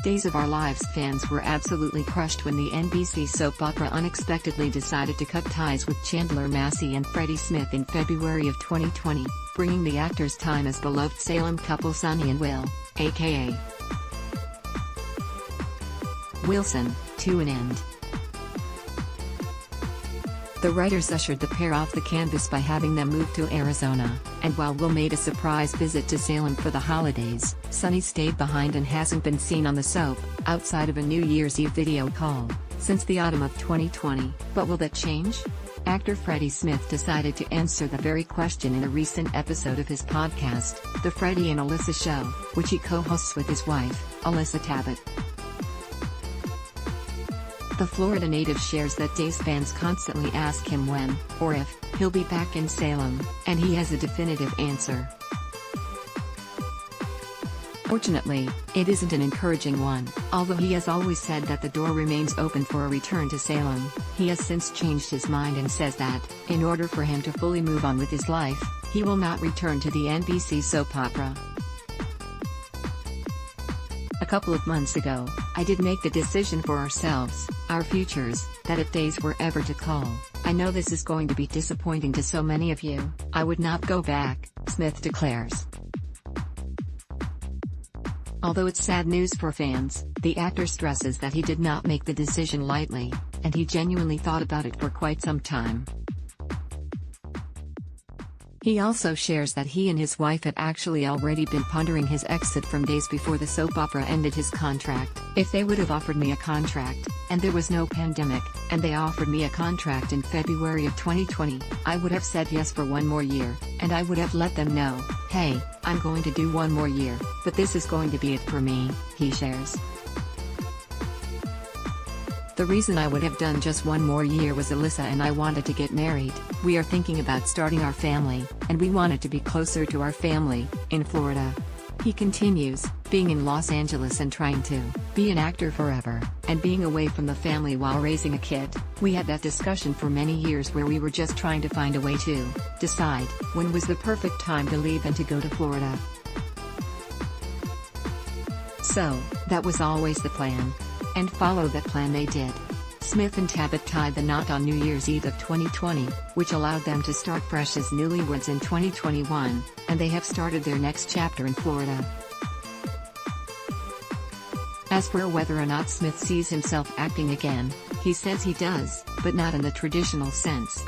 Days of Our Lives fans were absolutely crushed when the NBC soap opera unexpectedly decided to cut ties with Chandler Massey and Freddie Smith in February of 2020, bringing the actors time as beloved Salem couple Sonny and Will, aka Wilson, to an end. The writers ushered the pair off the canvas by having them move to Arizona, and while Will made a surprise visit to Salem for the holidays, Sonny stayed behind and hasn't been seen on the soap, outside of a New Year's Eve video call, since the autumn of 2020. But will that change? Actor Freddie Smith decided to answer the very question in a recent episode of his podcast, The Freddie and Alyssa Show, which he co-hosts with his wife, Alyssa Tabbitt. The Florida native shares that Days fans constantly ask him when, or if, he'll be back in Salem, and he has a definitive answer. Fortunately, it isn't an encouraging one. Although he has always said that the door remains open for a return to Salem, he has since changed his mind and says that, in order for him to fully move on with his life, he will not return to the NBC soap opera. A couple of months ago, I did make the decision for ourselves, our futures, that if Days were ever to call, I know this is going to be disappointing to so many of you, I would not go back, Smith declares. Although it's sad news for fans, the actor stresses that he did not make the decision lightly, and he genuinely thought about it for quite some time. He also shares that he and his wife had actually already been pondering his exit from Days before the soap opera ended his contract. If they would have offered me a contract, and there was no pandemic, and they offered me a contract in February of 2020, I would have said yes for one more year, and I would have let them know, hey, I'm going to do one more year, but this is going to be it for me, he shares. The reason I would have done just one more year was Alyssa and I wanted to get married, we are thinking about starting our family, and we wanted to be closer to our family, in Florida. He continues, being in Los Angeles and trying to be an actor forever, and being away from the family while raising a kid, we had that discussion for many years where we were just trying to find a way to decide when was the perfect time to leave and to go to Florida. So, that was always the plan. And follow that plan they did. Smith and Tabbitt tied the knot on New Year's Eve of 2020, which allowed them to start fresh as newlyweds in 2021, and they have started their next chapter in Florida. As for whether or not Smith sees himself acting again, he says he does, but not in the traditional sense.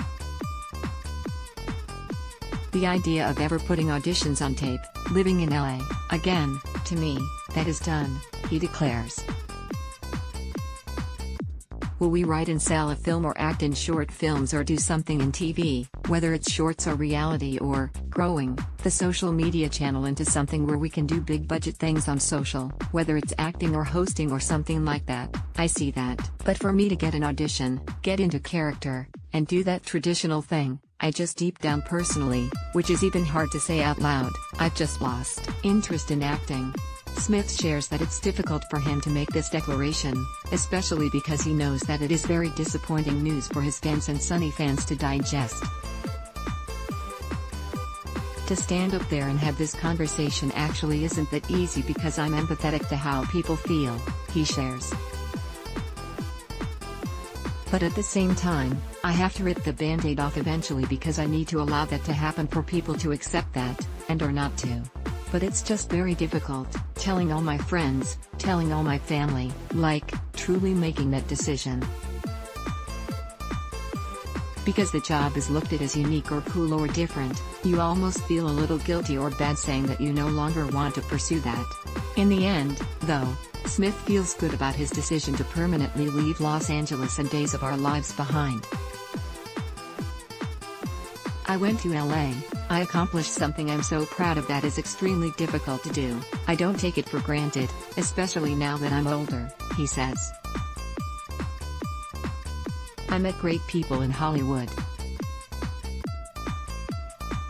The idea of ever putting auditions on tape, living in LA, again, to me, that is done, he declares. Will we write and sell a film or act in short films or do something in TV, whether it's shorts or reality or, growing, the social media channel into something where we can do big budget things on social, whether it's acting or hosting or something like that, I see that. But for me to get an audition, get into character, and do that traditional thing, I just deep down personally, which is even hard to say out loud, I've just lost interest in acting. Smith shares that it's difficult for him to make this declaration, especially because he knows that it is very disappointing news for his fans and Sonny fans to digest. To stand up there and have this conversation actually isn't that easy because I'm empathetic to how people feel, he shares. But at the same time, I have to rip the band-aid off eventually because I need to allow that to happen for people to accept that, and or not to. But it's just very difficult, telling all my friends, telling all my family, like, truly making that decision. Because the job is looked at as unique or cool or different, you almost feel a little guilty or bad saying that you no longer want to pursue that. In the end, though, Smith feels good about his decision to permanently leave Los Angeles and Days of Our Lives behind. I went to LA, I accomplished something I'm so proud of that is extremely difficult to do, I don't take it for granted, especially now that I'm older, he says. I met great people in Hollywood.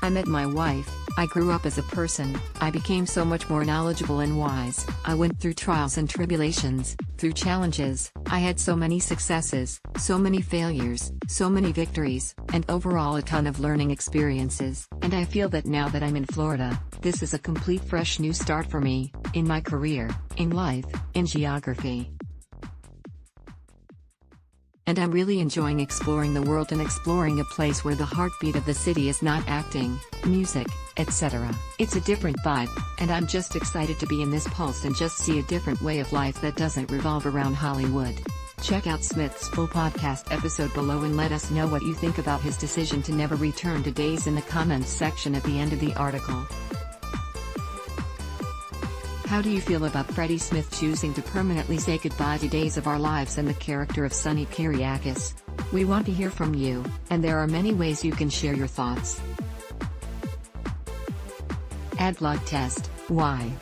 I met my wife, I grew up as a person, I became so much more knowledgeable and wise, I went through trials and tribulations, through challenges, I had so many successes, so many failures, so many victories, and overall a ton of learning experiences, and I feel that now that I'm in Florida, this is a complete fresh new start for me, in my career, in life, in geography. And I'm really enjoying exploring the world and exploring a place where the heartbeat of the city is not acting, music, etc. It's a different vibe, and I'm just excited to be in this pulse and just see a different way of life that doesn't revolve around Hollywood. Check out Smith's full podcast episode below and let us know what you think about his decision to never return to Days in the comments section at the end of the article. How do you feel about Freddie Smith choosing to permanently say goodbye to Days of Our Lives and the character of Sonny Kiriakis? We want to hear from you, and there are many ways you can share your thoughts. Add blood test, why?